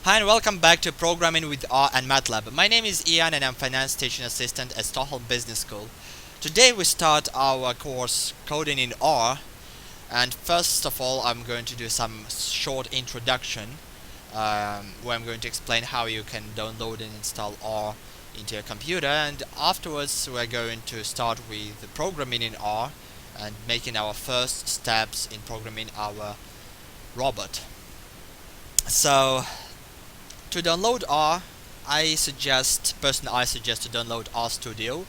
Hi and welcome back to Programming with R and Matlab. My name is Ian and I'm Finance Station Assistant at Stockholm Business School. Today we start our course Coding in R, and first of all I'm going to do some short introduction where I'm going to explain how you can download and install R into your computer, and afterwards we're going to start with programming in R and making our first steps in programming our robot. So to download R, personally I suggest to download RStudio.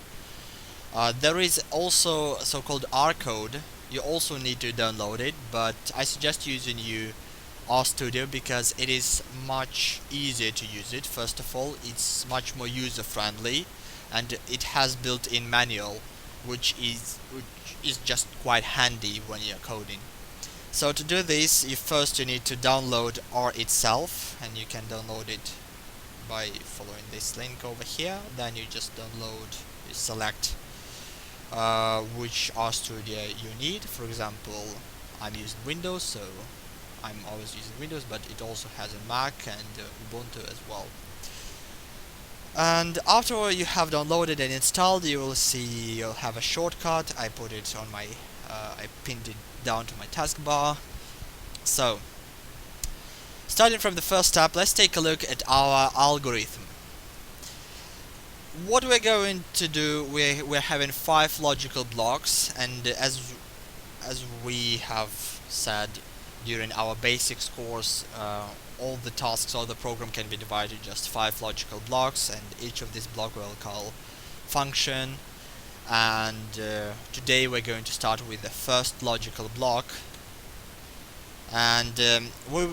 There is also so-called R code. You also need to download it, but I suggest using RStudio because it is much easier to use it. First of all, it's much more user-friendly, and it has built-in manual, which is just quite handy when you're coding. So to do this, you need to download R itself, and you can download it by following this link over here. Then you just select which RStudio you need. For example, I'm using Windows, so I'm always using Windows, but it also has a Mac and Ubuntu as well. And after you have downloaded and installed, you'll have a shortcut. I put it on I pinned it down to my taskbar. So, starting from the first step, let's take a look at our algorithm. What we're going to do, we're having 5 logical blocks, and as we have said during our basics course, all the tasks or the program can be divided just 5 logical blocks, and each of these blocks we'll call function. And today we're going to start with the first logical block, and we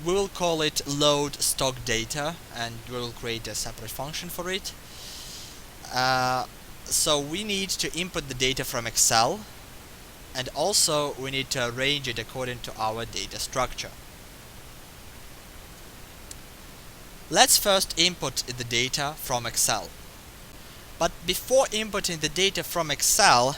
will call it load stock data, and we'll create a separate function for it. So we need to input the data from Excel, and also we need to arrange it according to our data structure. Let's first input the data from Excel. But before inputting the data from Excel,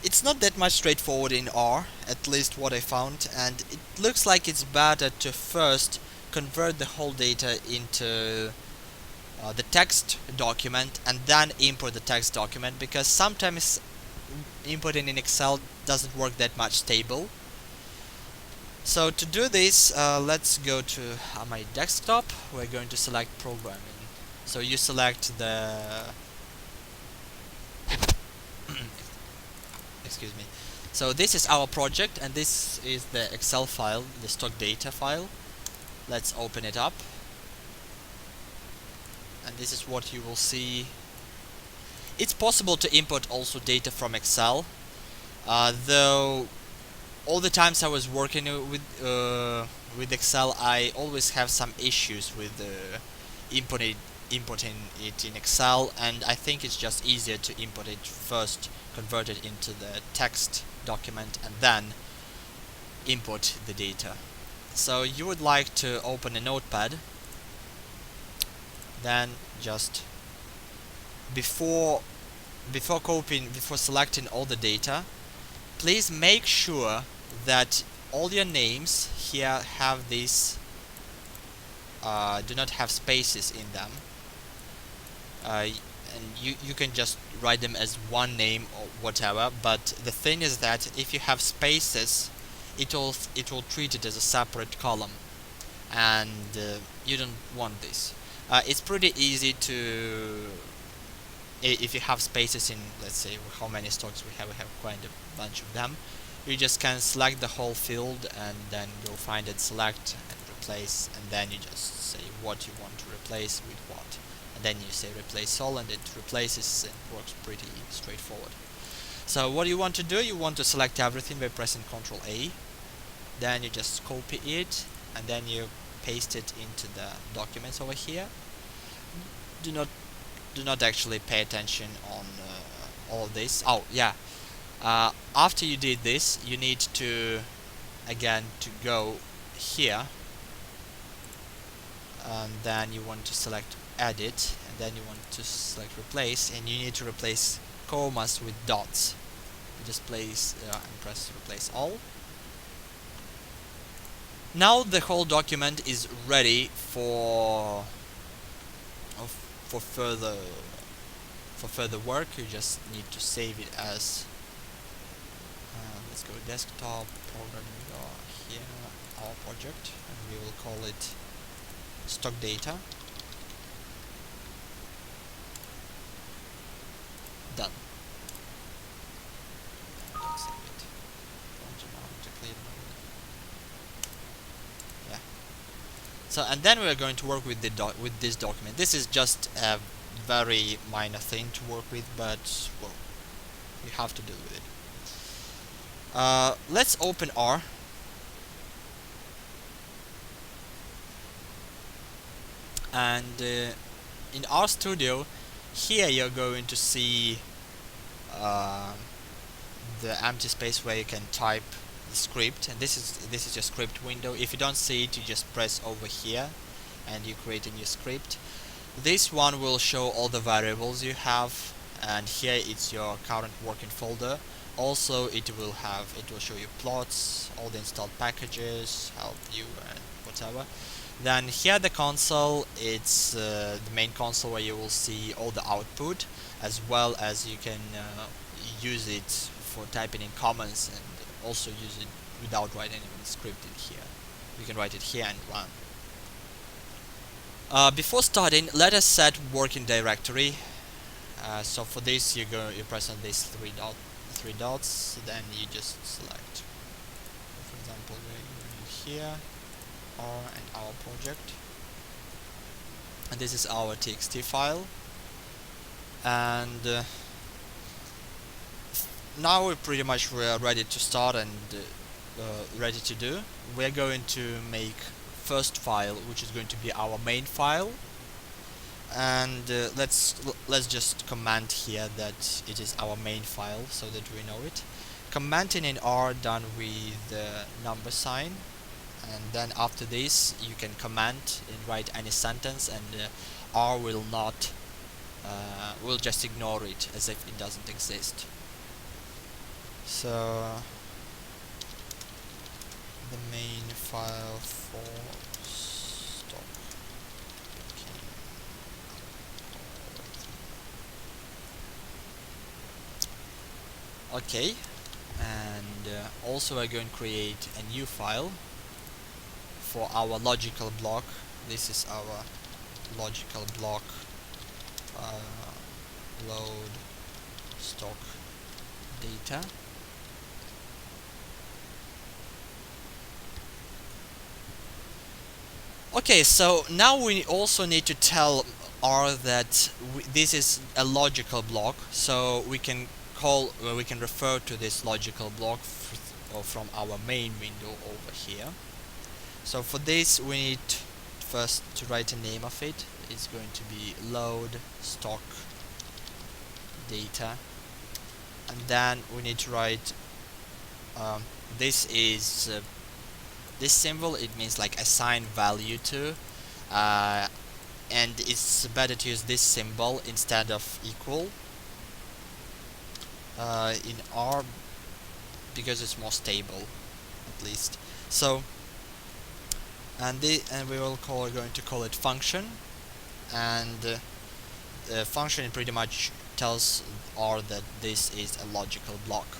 it's not that much straightforward in R, at least what I found, and it looks like it's better to first convert the whole data into the text document and then import the text document, because sometimes inputting in Excel doesn't work that much stable. So to do this, let's go to my desktop. We're going to select programming. So you select the excuse me. So this is our project, and this is the Excel file, the stock data file. Let's open it up, and this is what you will see. It's possible to import also data from Excel, though all the times I was working with Excel, I always have some issues with importing it in Excel, and I think it's just easier to import it first, convert it into the text document, and then import the data. So you would like to open a notepad, then just before selecting all the data, please make sure that all your names here have this do not have spaces in them. And you can just write them as one name or whatever, but the thing is that if you have spaces, it will treat it as a separate column, and you don't want this. It's pretty easy to, if you have spaces in, let's say how many stocks we have quite a bunch of them, you just can select the whole field and then go find it, select and replace, and then you just say what you want to replace with what, and then you say replace all, and it replaces and works pretty straightforward. So what you want to do, you want to select everything by pressing Ctrl A, then you just copy it and then you paste it into the documents over here. Do not actually pay attention on all of this. Oh yeah, after you did this, you need to go here, and then you want to select edit, and then you want to select replace, and you need to replace commas with dots. You just place and press replace all, Now the whole document is ready for further work. You just need to save it as let's go desktop programming here, our project, and we will call it stock data. Done. Don't save it. Don't allow it to clear mode. Yeah. So and then we're going to work with with this document. This is just a very minor thing to work with, but well, you have to deal with it. Let's open R. And in RStudio, here you're going to see the empty space where you can type the script, and this is your script window. If you don't see it, you just press over here and you create a new script. This one will show all the variables you have, and here it's your current working folder. Also it will show you plots, all the installed packages, help you and whatever. Then here the console, it's the main console where you will see all the output, as well as you can use it for typing in comments, and also use it without writing any script in here. You can write it here and run. Before starting, let us set working directory. So for this, you press on these three dots, then you just select, for example, here, R and our project, and this is our txt file. And now we're ready to start and ready to do. We're going to make first file, which is going to be our main file, and let's just comment here that it is our main file so that we know it. Commenting in R done with the number sign, and then after this you can comment and write any sentence, and R will not will just ignore it as if it doesn't exist. So the main file for stock. Okay, and also we're going to create a new file for our logical block. This is our logical block, load stock data. Okay, so now we also need to tell R that this is a logical block, so we can refer to this logical block from our main window over here. So for this we need first to write a name of it. It's going to be load stock data, and then we need to write this is this symbol. It means like assign value to, and it's better to use this symbol instead of equal in R, because it's more stable, at least. So and we will going to call it function, and the function pretty much tells R that this is a logical block.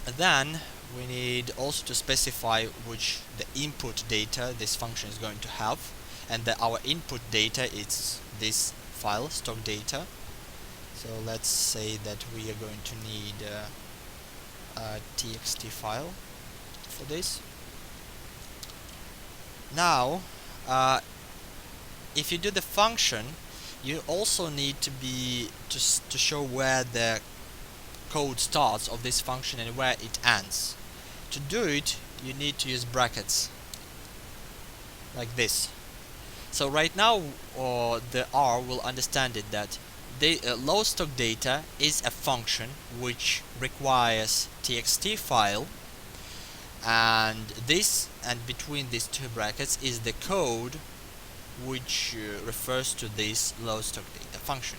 And then we need also to specify which the input data this function is going to have, and our input data is this file stock data. So let's say that we are going to need a txt file for this. Now if you do the function, you also need to show where the code starts of this function and where it ends. To do it, you need to use brackets like this. So right now the R will understand it that the load stock data is a function which requires txt file, and between these two brackets is the code which refers to this load stock data function.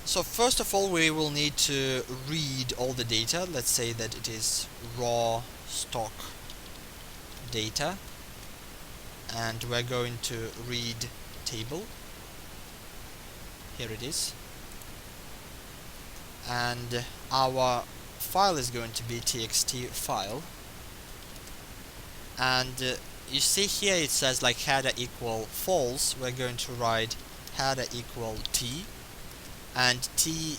So first of all, we will need to read all the data. Let's say that it is raw stock data, and we're going to read table. Here it is, and our file is going to be txt file, and you see here it says like header equal false. We're going to write header equal t, and t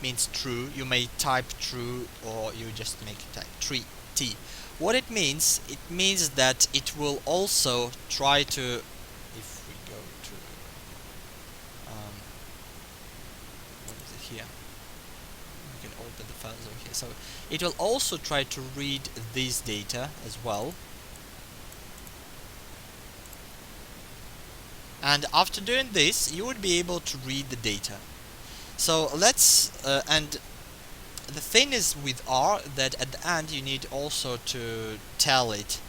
means true. You may type true, or you just make it type t. What it means that it will also try to, if we go to what is it here, you can open the files over here. So it will also try to read this data as well, and after doing this you would be able to read the data. So let's and the thing is with R that at the end you need also to tell it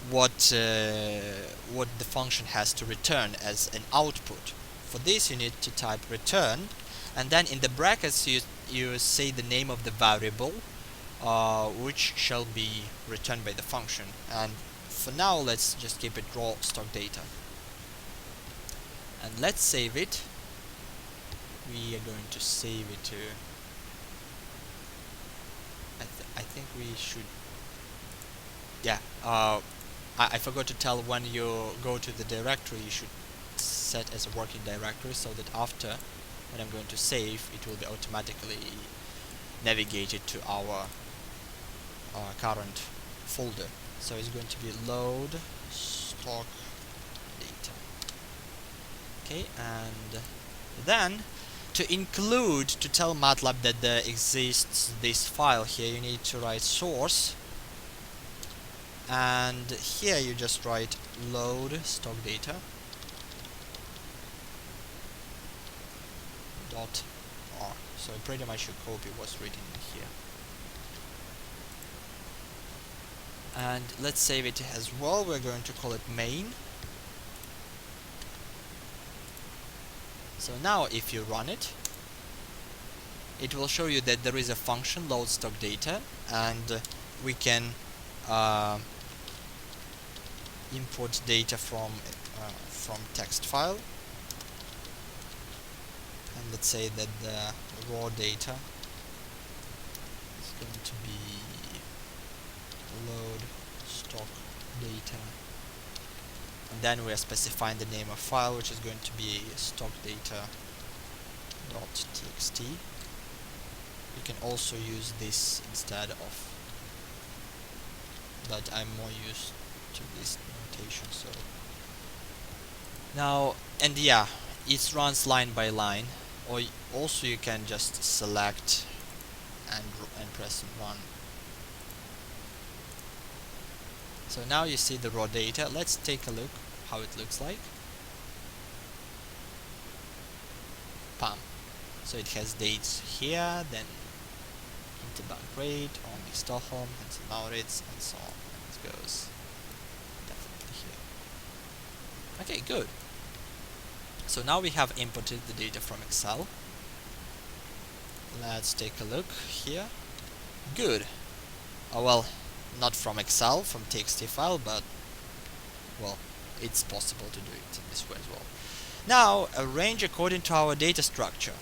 what the function has to return as an output. For this you need to type return, and then in the brackets you say the name of the variable which shall be returned by the function. And for now let's just keep it raw stock data, and let's save it. We are going to save it to I think we should, yeah, I forgot to tell, when you go to the directory you should set as a working directory, so that after, when I'm going to save, it will be automatically navigated to our current folder. So it's going to be load stock data. Okay, and then to include, to tell MATLAB that there exists this file here, you need to write source, and here you just write load stock data dot r. So pretty much you copy what's written in here, and let's save it as well. We're going to call it main. So now if you run it, it will show you that there is a function load stock data, and we can import data from text file, and let's say that the raw data is going to be load stock data, and then we are specifying the name of file, which is going to be stockdata.txt. You can also use this instead of, but I'm more used to this notation. So now, and yeah, it runs line by line, or also you can just select and press run. So now you see the raw data. Let's take a look how it looks like. Pam. So it has dates here, then interbank rate, only Stockholm, and Maurits, and so on. And it goes definitely here. Okay, good. So now we have imported the data from Excel. Let's take a look here. Good. Oh well, not from Excel, from txt file, but well, it's possible to do it in this way as well. Now arrange according to our data structure.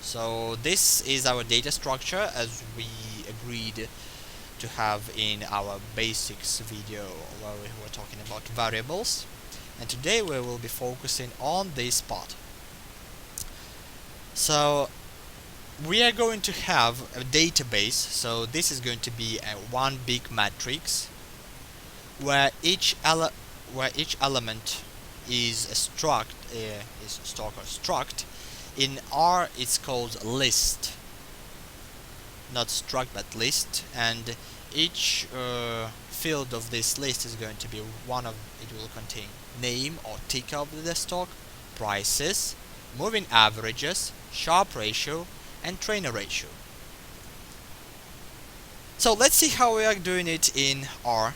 So this is our data structure as we agreed to have in our basics video where we were talking about variables, and today we will be focusing on this part. So we are going to have a database, so this is going to be a one big matrix where each element is a struct, is stock or struct. In R it's called list, not struct but list, and each field of this list is going to be one of, it will contain name or ticker of the stock, prices, moving averages, Sharpe ratio, and trainer ratio. So let's see how we are doing it in R.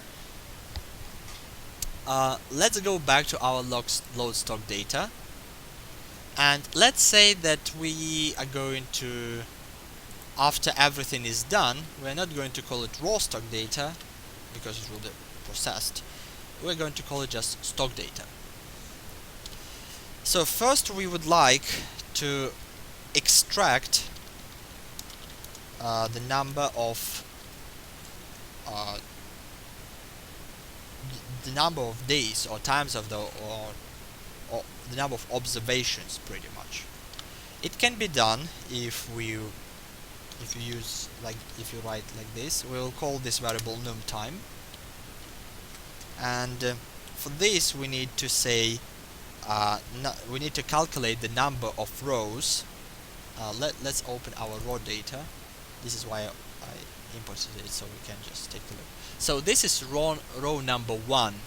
Let's go back to our load stock data, And let's say that we are going to, after everything is done, we're not going to call it raw stock data because it will be processed. We're going to call it just stock data. So first we would like to extract the number of days or times of or the number of observations, pretty much. It can be done if you use, like, if you write like this. We'll call this variable num time, and for this we need to say we need to calculate the number of rows. Let's open our raw data. This is why I imported it, so we can just take a look. So this is row number 1.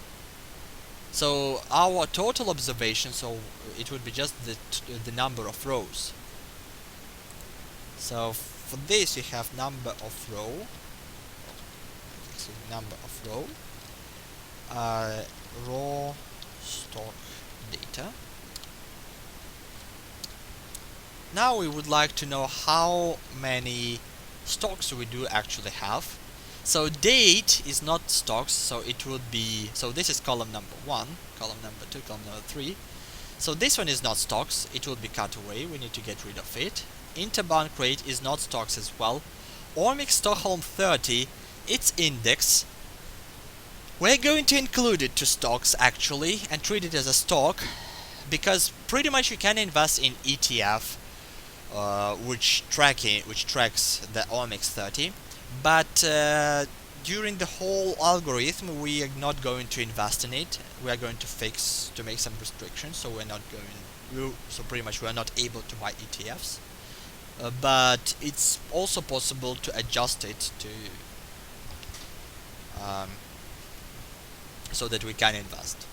So our total observation, so it would be just the number of rows. So for this you have number of row, raw stock data. Now we would like to know how many stocks we do actually have. So date is not stocks, so it would be, so this is column number 1, column number 2, column number 3. So this one is not stocks, it would be cut away, we need to get rid of it. Interbound crate is not stocks as well. Ormix Stockholm 30, its index, we're going to include it to stocks actually and treat it as a stock, because pretty much you can invest in ETF which tracks the OMX 30, but during the whole algorithm we are not going to invest in it. We are going to make some restrictions, so so pretty much we are not able to buy ETFs, but it's also possible to adjust it to so that we can invest.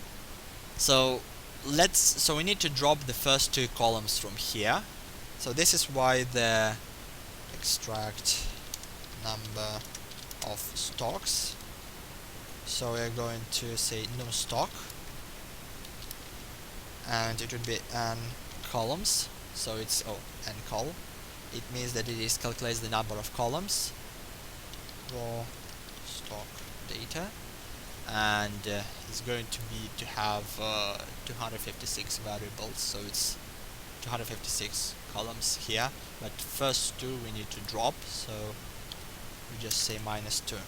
So we need to drop the first 2 columns from here. So this is why the extract number of stocks. So we're going to say no stock, and it would be n columns. So it's n col. It means that it calculates the number of columns, raw stock data, and it's going to have 256 variables. So it's 256 columns here, but first 2 we need to drop, so we just say -2.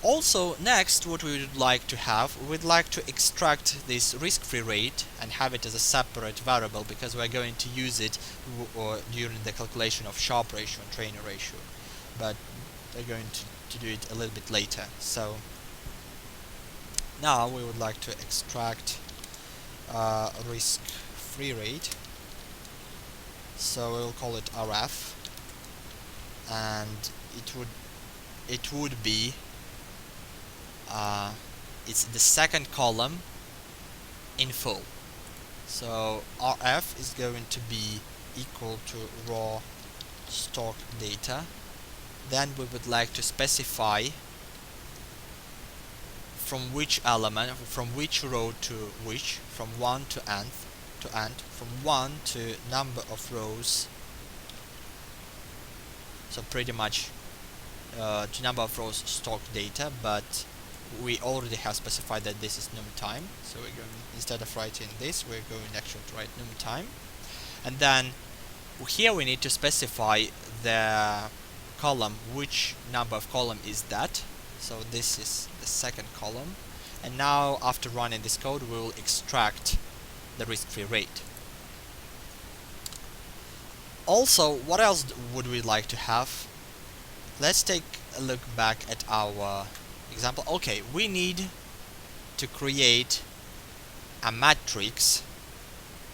Also, next, what we would like to have, we'd like to extract this risk-free rate and have it as a separate variable, because we're going to use it during the calculation of Sharpe ratio and trainer ratio, but we're going to do it a little bit later. So now we would like to extract risk-free rate, so we'll call it RF, and it would be it's the second column in full. So RF is going to be equal to raw stock data. Then we would like to specify from which element, from which row to which, from 1 to nth, from 1 to number of rows. So pretty much to number of rows stock data, but we already have specified that this is num time. So we're going, instead of writing this, we're going actually to write num time. And then here we need to specify the column, which number of column is that. So this is the second column, and now after running this code we will extract the risk-free rate. Also, what else would we like to have? Let's take a look back at our example. Okay, we need to create a matrix.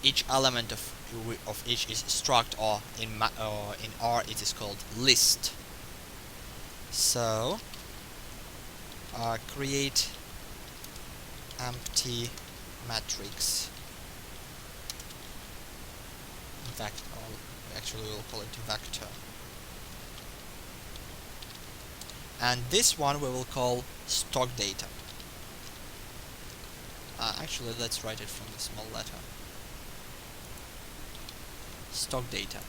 Each element of each is struct, or in R it is called list. So create empty matrix vector. Actually, we'll call it vector. And this one we will call stock data. Actually, let's write it from the small letter. stock data.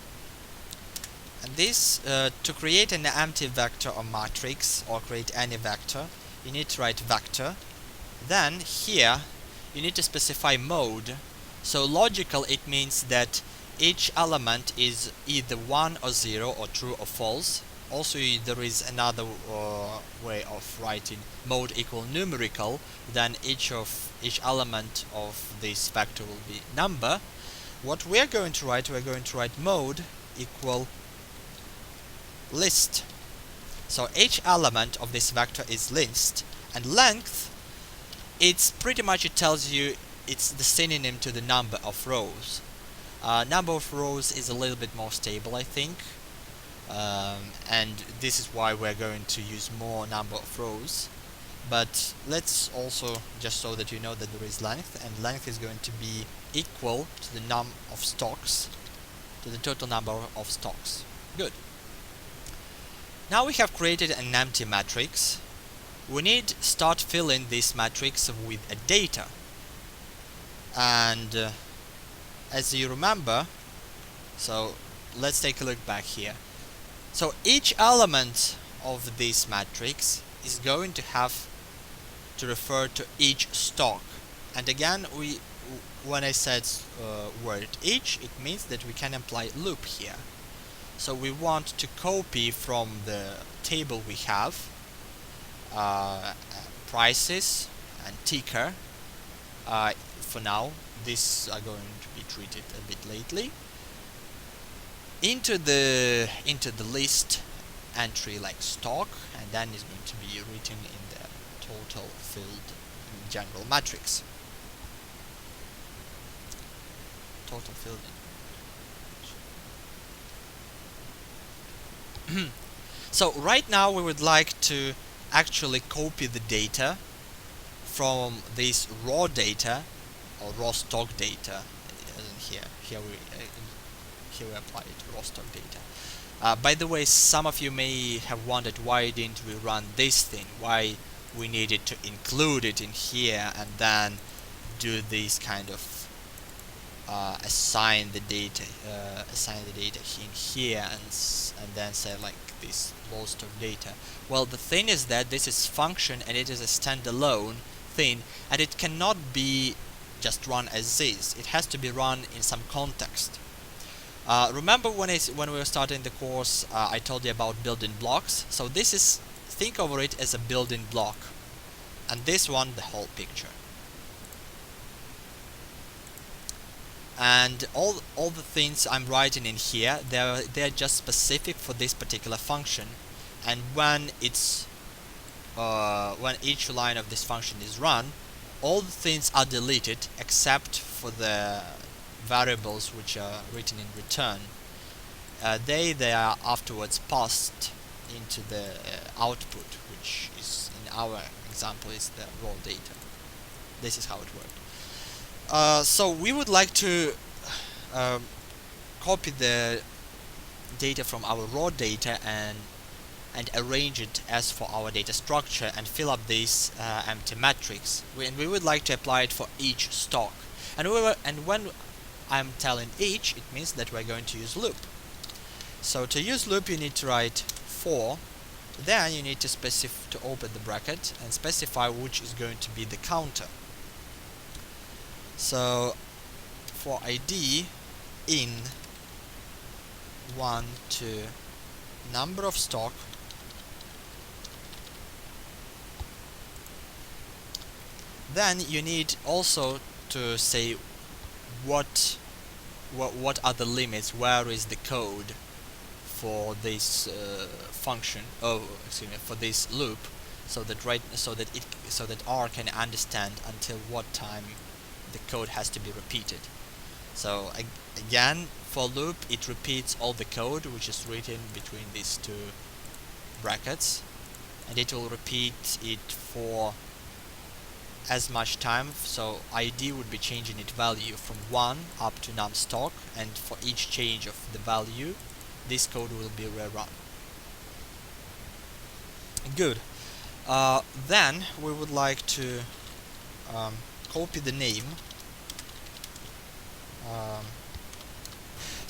And this, to create an empty vector or matrix or create any vector, you need to write vector. Then here you need to specify mode. So logical, it means that each element is either 1 or 0 or true or false. Also there is another way of writing mode equal numerical. Then each element of this vector will be number. What we're going to write, mode equal list. So each element of this vector is list, and length, it's pretty much, it tells you it's the synonym to the number of rows. Number of rows is a little bit more stable, I think, and this is why we're going to use more number of rows. But let's also, just so that you know, that there is length, and length is going to be equal to the num of stocks, to the total number of stocks. Good. Now we have created an empty matrix. We need to start filling this matrix with a data. And as you remember, so let's take a look back here. So each element of this matrix is going to have to refer to each stock. And again, when I said word each, it means that we can apply loop here. So we want to copy from the table we have prices and ticker. For now, these are going to be treated a bit lately. Into the list entry like stock, and then is going to be written in the total field in general matrix. Total field. So right now we would like to actually copy the data from this raw data or raw stock data. Here we apply it, raw stock data. By the way, some of you may have wondered why didn't we run this thing, why we needed to include it in here and then do this kind of assign the data in here and then say like this raw stock data. Well, the thing is that this is function and it is a standalone thing, and it cannot be just run as is. It has to be run in some context. Remember when we were starting the course, I told you about building blocks. So this is, think over it as a building block, and this one the whole picture. And all the things I'm writing in here, they're just specific for this particular function. And when each line of this function is run, all the things are deleted except for the variables which are written in return. They are afterwards passed into the output, which is in our example is the raw data. This is how it works. So we would like to copy the data from our raw data and arrange it as for our data structure and fill up this empty matrix. We would like to apply it for each stock. And when I'm telling each, it means that we're going to use loop. So to use loop, you need to write for. Then you need to open the bracket and specify which is going to be the counter. So for ID in 1 to number of stock, then you need also to say what are the limits, where is the code for this function, for this loop, so that R can understand until what time the code has to be repeated. So again, for loop, it repeats all the code which is written between these two brackets, and it will repeat it for as much time. So ID would be changing its value from 1 up to num stock, and for each change of the value, this code will be rerun. Good. Then we would like to copy the name.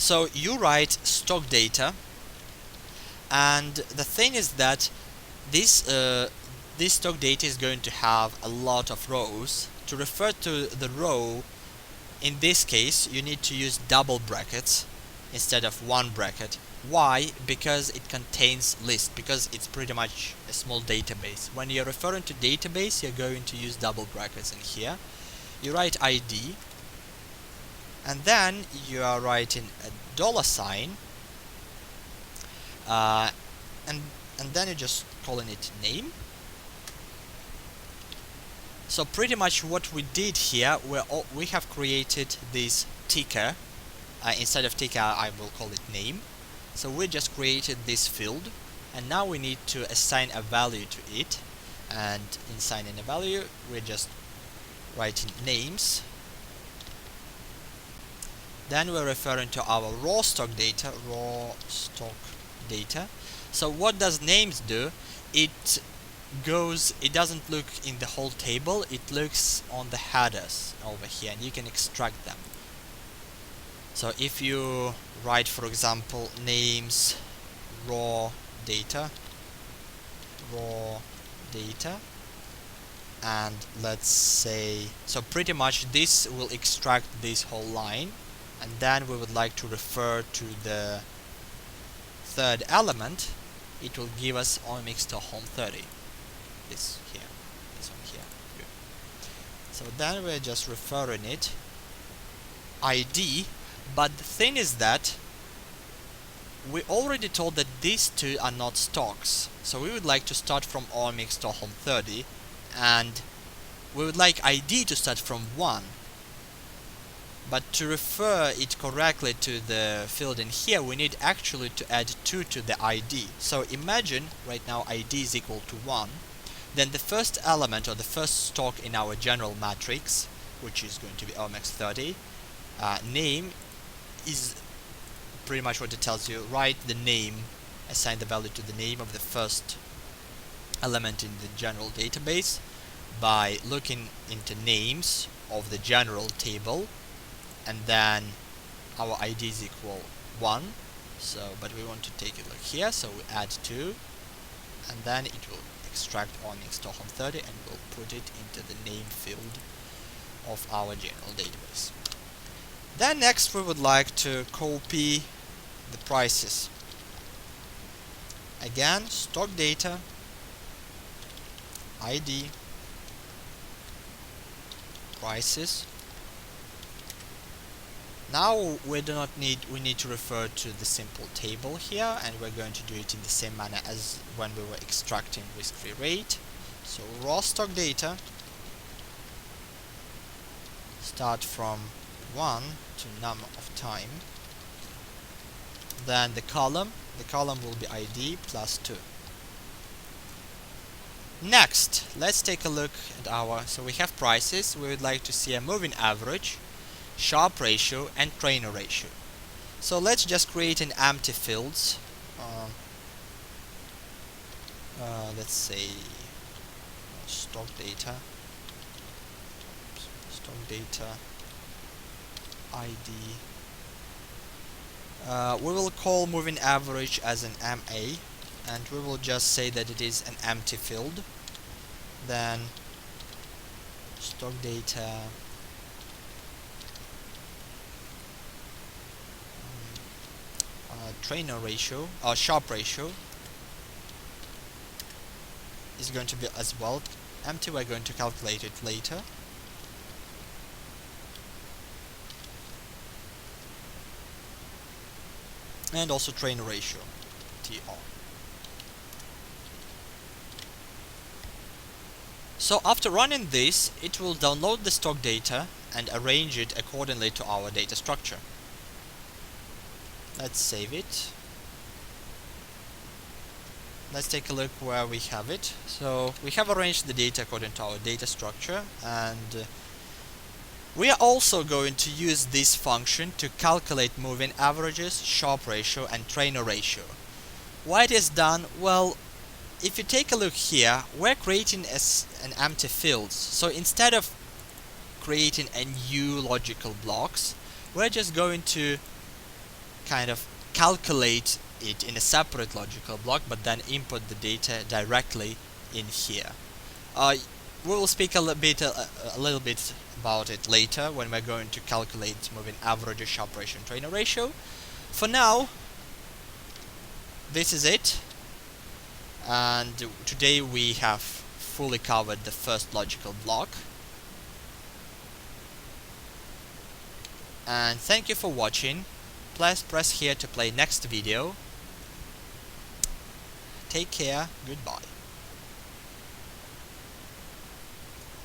So you write stock data, and the thing is that this stock data is going to have a lot of rows. To refer to the row, in this case you need to use double brackets instead of one bracket. Why? Because it contains list, because it's pretty much a small database. When you're referring to database, you're going to use double brackets in here. You write ID, and then you are writing a $sign, and then you're just calling it name. So pretty much what we did here, we have created this ticker. Instead of ticker, I will call it name. So we just created this field, and now we need to assign a value to it. And in assigning a value, we're just writing names. Then we're referring to our raw stock data. So what does names do? It doesn't look in the whole table, it looks on the headers over here, and you can extract them. So if you write, for example, names raw data, and let's say, so pretty much this will extract this whole line, and then we would like to refer to the third element. It will give us OMX Stockholm 30. This one here. Good. So then we're just referring it ID, but the thing is that we already told that these two are not stocks, so we would like to start from OMX Stockholm 30, and we would like ID to start from 1. But to refer it correctly to the field in here, we need actually to add 2 to the ID. So imagine right now ID is equal to 1. Then the first element, or the first stock in our general matrix, which is going to be OMX 30, name is pretty much what it tells you. Write the name, assign the value to the name of the first element in the general database by looking into names of the general table, and then our ID is equal 1. So, but we want to take it like here, so we add 2, and then it will extract OMX Stockholm 30, and we'll put it into the name field of our general database. Then next we would like to copy the prices. Again, stock data, ID, prices. Now we need to refer to the simple table here, and we're going to do it in the same manner as when we were extracting risk-free rate. So raw stock data, start from 1 to num of time. Then the column will be ID plus 2. Next, let's take a look at so we have prices. We would like to see a moving average, Sharpe ratio, and trainer ratio. So let's just create an empty fields. Let's say stock data, ID. We will call moving average as an MA, and we will just say that it is an empty field. Then stock data, trainer ratio or Sharpe ratio is going to be as well empty. We're going to calculate it later. And also trainer ratio, TR. So after running this, it will download the stock data and arrange it accordingly to our data structure. Let's save it. Let's take a look where we have it. So we have arranged the data according to our data structure, and we are also going to use this function to calculate moving averages, Sharpe ratio, and trainer ratio. Why it is done? Well, if you take a look here, we're creating an empty field. So instead of creating a new logical blocks, we're just going to kind of calculate it in a separate logical block, but then input the data directly in here. We will speak a little bit about it later when we're going to calculate moving average, Sharpe ratio, and trainer ratio. For now, this is it, and today we have fully covered the first logical block. And thank you for watching. Please press here to play next video. Take care, goodbye.